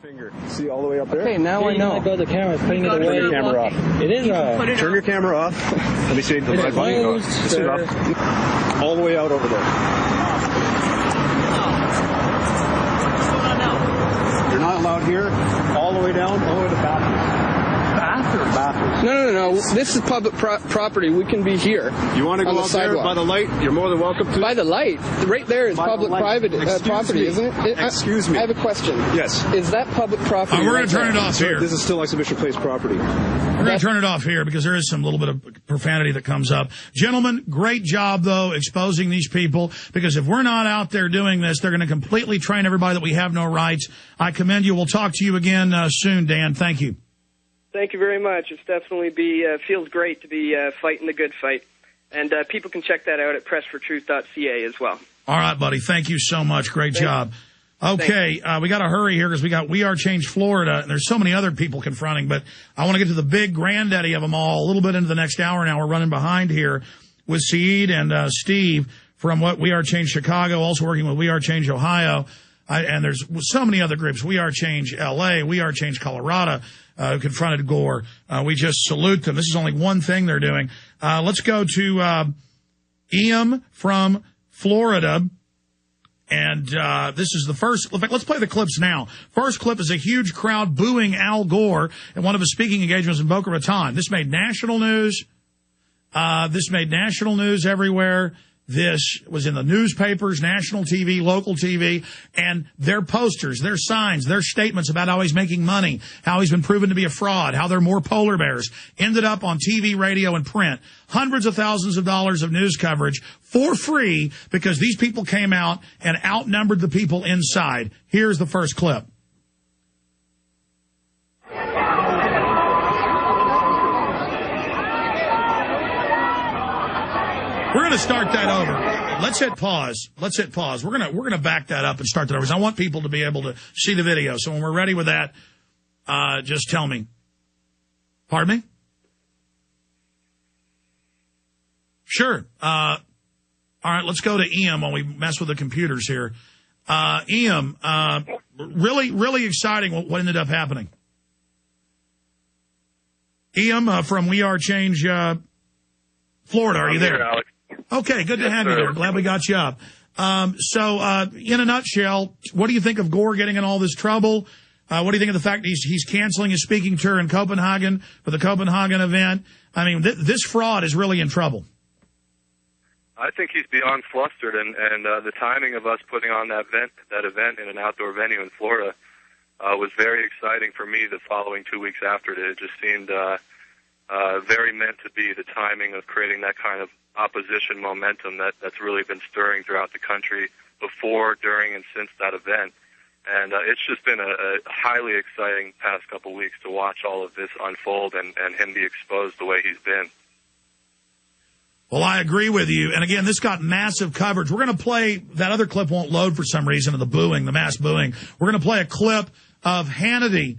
finger. See all the way up there? Okay, now I know. Go the camera, putting it away. Turn your camera off. It is Turn your camera off. Let me see the light button. All the way out over there. What's going on now? You're not allowed here. All the way down, all the way to the bathroom. Bathroom. No. This is public property. We can be here. You want to go out there by the light? You're more than welcome to. By the light? Right there is public-private property, isn't it? Excuse me. I have a question. Yes. Is that public property? We're going to turn it off here. This is still Exhibition Place property. We're going to turn it off here because there is some little bit of profanity that comes up. Gentlemen, great job, though, exposing these people, because if we're not out there doing this, they're going to completely train everybody that we have no rights. I commend you. We'll talk to you again soon, Dan. Thank you. Thank you very much. It's definitely feels great to be fighting the good fight. And people can check that out at pressfortruth.ca as well. All right, buddy. Thank you so much. Great job. Okay, we got to hurry here because we got WeAreChange Florida, and there's so many other people confronting, but I want to get to the big granddaddy of them all a little bit into the next hour now. We're running behind here with Saeed and Steve from WeAreChange Chicago, also working with WeAreChange Ohio, and there's so many other groups, WeAreChange LA, WeAreChange Colorado, who confronted Gore. We just salute them. This is only one thing they're doing. Let's go to Ian from Florida. And this is the first. In fact, let's play the clips now. First clip is a huge crowd booing Al Gore at one of his speaking engagements in Boca Raton. This made national news. This made national news everywhere. This was in the newspapers, national TV, local TV, and their posters, their signs, their statements about how he's making money, how he's been proven to be a fraud, how they're more polar bears, ended up on TV, radio, and print. Hundreds of thousands of dollars of news coverage for free because these people came out and outnumbered the people inside. Here's the first clip. We're going to start that over. Let's hit pause. We're going to back that up and start that over. I want people to be able to see the video. So when we're ready with that, just tell me. Pardon me? Sure. All right, let's go to Ian while we mess with the computers here. Ian, really, really exciting what ended up happening. Ian from WeAreChange Florida, are you there? Here, Alex. Okay, good to have you there. Glad we got you up. So, in a nutshell, what do you think of Gore getting in all this trouble? What do you think of the fact he's canceling his speaking tour in Copenhagen for the Copenhagen event? I mean, this fraud is really in trouble. I think he's beyond flustered, and the timing of us putting on that event in an outdoor venue in Florida was very exciting for me the following 2 weeks after it. It just seemed very meant to be, the timing of creating that kind of opposition momentum that's really been stirring throughout the country before, during, and since that event. And it's just been a highly exciting past couple weeks to watch all of this unfold and him be exposed the way he's been. Well, I agree with you. And again, this got massive coverage. We're going to play, that other clip won't load for some reason, of the booing, the mass booing. We're going to play a clip of Hannity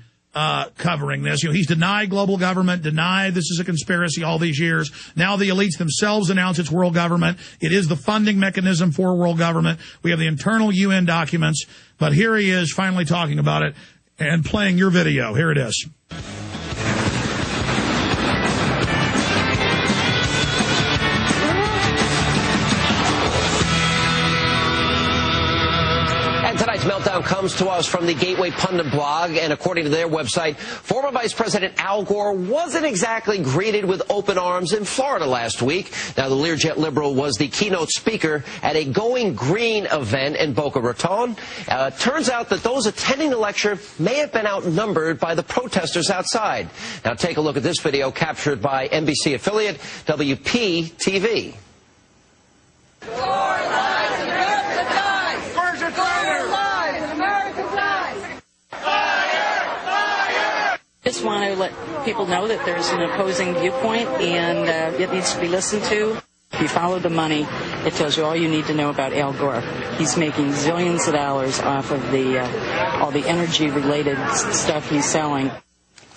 covering this. You know, he's denied global government, denied this is a conspiracy all these years. Now the elites themselves announce it's world government. It is the funding mechanism for world government. We have the internal UN documents. But here he is finally talking about it and playing your video. Here it is. Meltdown comes to us from the Gateway Pundit blog, and according to their website, former Vice President Al Gore wasn't exactly greeted with open arms in Florida last week. Now, the Learjet liberal was the keynote speaker at a Going Green event in Boca Raton. Turns out that those attending the lecture may have been outnumbered by the protesters outside. Now, take a look at this video captured by NBC affiliate WPTV. Just want to let people know that there's an opposing viewpoint and it needs to be listened to. If you follow the money, it tells you all you need to know about Al Gore. He's making zillions of dollars off of all the energy-related stuff he's selling.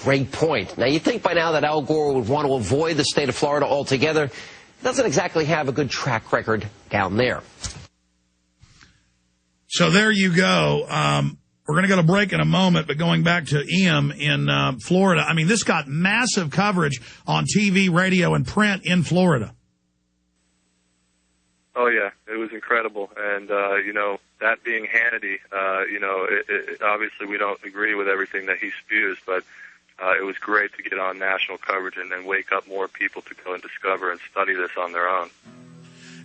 Great point. Now, you'd think by now that Al Gore would want to avoid the state of Florida altogether. He doesn't exactly have a good track record down there. So there you go. We're going to go to break in a moment, but going back to Ian in Florida, I mean, this got massive coverage on TV, radio, and print in Florida. Oh, yeah, it was incredible. And, you know, that being Hannity, you know, obviously we don't agree with everything that he spews, but it was great to get on national coverage and wake up more people to go and discover and study this on their own.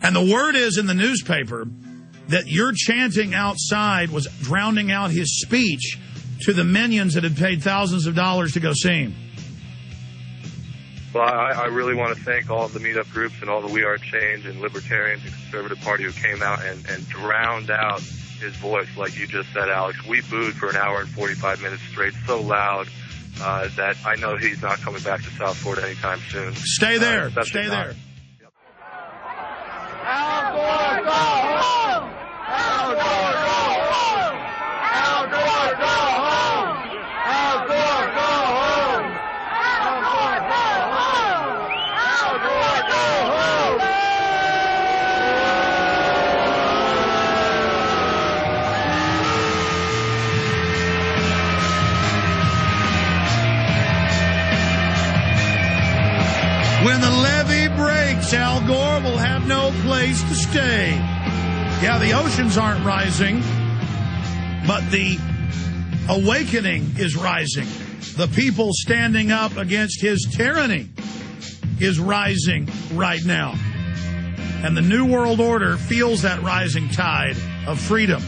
And the word is in the newspaper that your chanting outside was drowning out his speech to the minions that had paid thousands of dollars to go see him. Well, I really want to thank all of the meetup groups and all the WeAreChange and Libertarians and Conservative Party who came out and drowned out his voice, like you just said, Alex. We booed for an hour and 45 minutes straight, so loud that I know he's not coming back to South Florida anytime soon. Stay there. Stay there. Al Gore, go home! Al Gore, go home! Al Gore, go home! Al Gore, go home! Al Gore, go home! Al Gore, go home! When the levee breaks, Al Gore will have no place to stay. Yeah, the oceans aren't rising, but the awakening is rising. The people standing up against his tyranny is rising right now. And the New World Order feels that rising tide of freedom.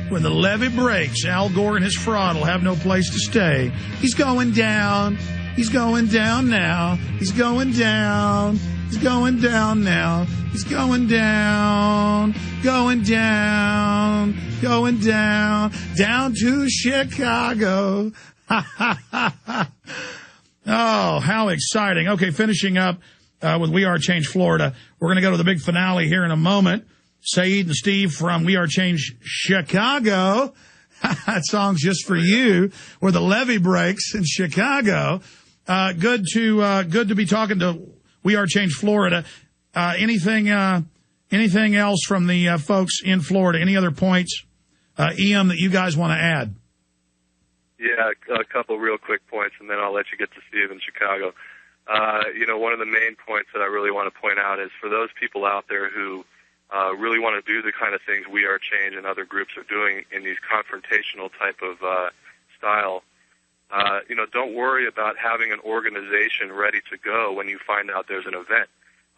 When the levee breaks, Al Gore and his fraud will have no place to stay. He's going down. He's going down now. He's going down. He's going down now. He's going down. Going down. Going down. Down to Chicago. Oh, how exciting. Okay, finishing up with WeAreChange Florida. We're going to go to the big finale here in a moment. Saeed and Steve from WeAreChange Chicago. That song's just for you, where the levee breaks in Chicago. Good to be talking to WeAreChange Florida. Anything else from the folks in Florida? Any other points, Ian, that you guys want to add? Yeah, a couple real quick points, and then I'll let you get to Steve in Chicago. You know, one of the main points that I really want to point out is for those people out there who really want to do the kind of things WeAreChange and other groups are doing in these confrontational type of style. You know, don't worry about having an organization ready to go when you find out there's an event.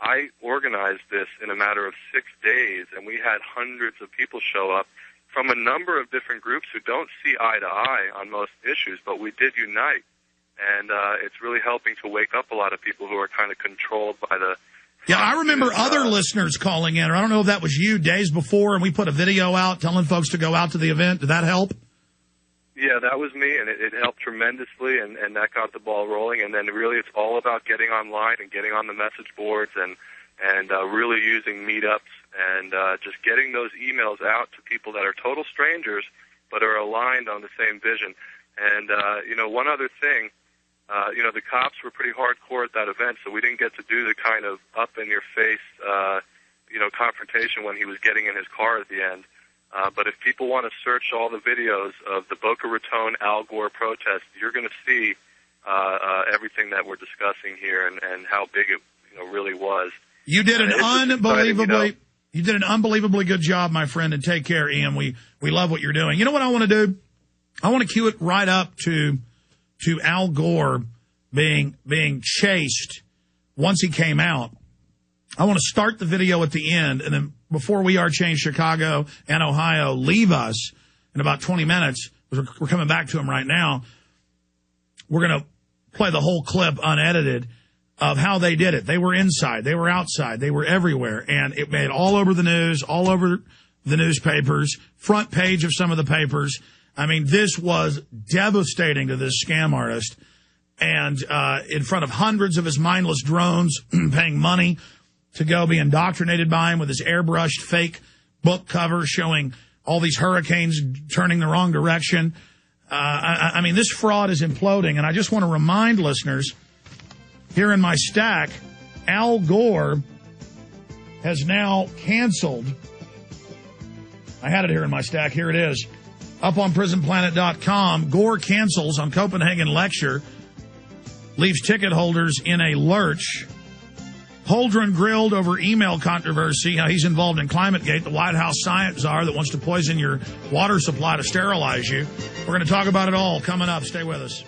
I organized this in a matter of 6 days, and we had hundreds of people show up from a number of different groups who don't see eye to eye on most issues, but we did unite. And it's really helping to wake up a lot of people who are kind of controlled by the... Yeah, I remember other listeners calling in, or I don't know if that was you, days before, and we put a video out telling folks to go out to the event. Did that help? Yeah, that was me, and it helped tremendously, and that got the ball rolling. And then really it's all about getting online and getting on the message boards and really using meetups and just getting those emails out to people that are total strangers but are aligned on the same vision. And, you know, one other thing, you know, the cops were pretty hardcore at that event, so we didn't get to do the kind of up-in-your-face, you know, confrontation when he was getting in his car at the end. But if people want to search all the videos of the Boca Raton Al Gore protest, you're going to see everything that we're discussing here and how big it, you know, really was. You did an unbelievably good job, my friend, and take care, Ian. We love what you're doing. You know what I want to do? I want to cue it right up to Al Gore being chased once he came out. I want to start the video at the end, and then before WeAreChange Chicago and Ohio leave us in about 20 minutes, we're coming back to him right now, we're going to play the whole clip unedited of how they did it. They were inside. They were outside. They were everywhere. And it made all over the news, all over the newspapers, front page of some of the papers. I mean, this was devastating to this scam artist. And in front of hundreds of his mindless drones paying money to go be indoctrinated by him with his airbrushed fake book cover showing all these hurricanes turning the wrong direction. I mean, this fraud is imploding. And I just want to remind listeners, here in my stack, Al Gore has now canceled. I had it here in my stack. Here it is. up on prisonplanet.com. Gore cancels on Copenhagen lecture, leaves ticket holders in a lurch. Holdren grilled over email controversy, how he's involved in ClimateGate, the White House science czar that wants to poison your water supply to sterilize you. We're going to talk about it all coming up. Stay with us.